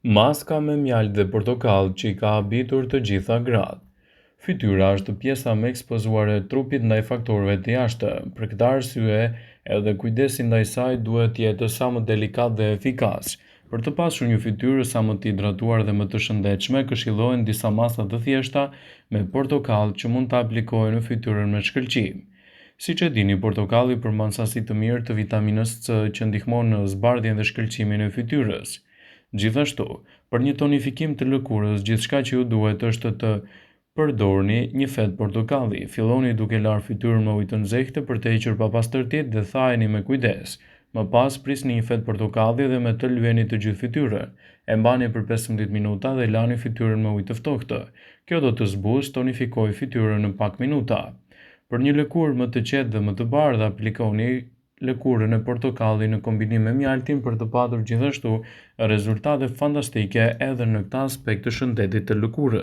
Maska me mjaltë dhe portokall që I ka habitur të gjitha gratë. Fytyra është pjesa më ekspozuar e trupit ndaj faktorëve të jashtëm. Për këtë arsye, edhe kujdesi ndaj saj duhet të jetë sa më delikat dhe efikas. Për të pasur një fytyrë sa më të hidratuar dhe më të shëndetshme, këshillohen disa masa të thjeshta me portokall që mund të aplikohen në fytyrën me shkëlqim. Siç e dini, portokalli përmban sasi të mirë të vitaminës C që ndihmon në zbardhjen dhe shkëlqimin e fytyrës. Gjithashtu, për një tonifikim të lëkurës, gjithçka që ju duhet është të përdorni një fet portokalli. Filloni duke larë fytyrën me ujë të nxehtë për të hequr papastërtitë dhe thajeni me kujdes. Më pas prisni një fet portokalli dhe me të lyeni të gjithë fytyrën. E mbani për 15 minuta dhe lani fytyrën me ujë të ftohtë. Kjo do të zbuzë tonifikojë fytyrën në pak minuta. Për një lëkurë më të qetë dhe më të bardhë, aplikoni lëkurën e portokallit në kombinim me mjaltin për të patur gjithashtu rezultate fantastike edhe në këtë aspekt të shëndetit të lëkurës.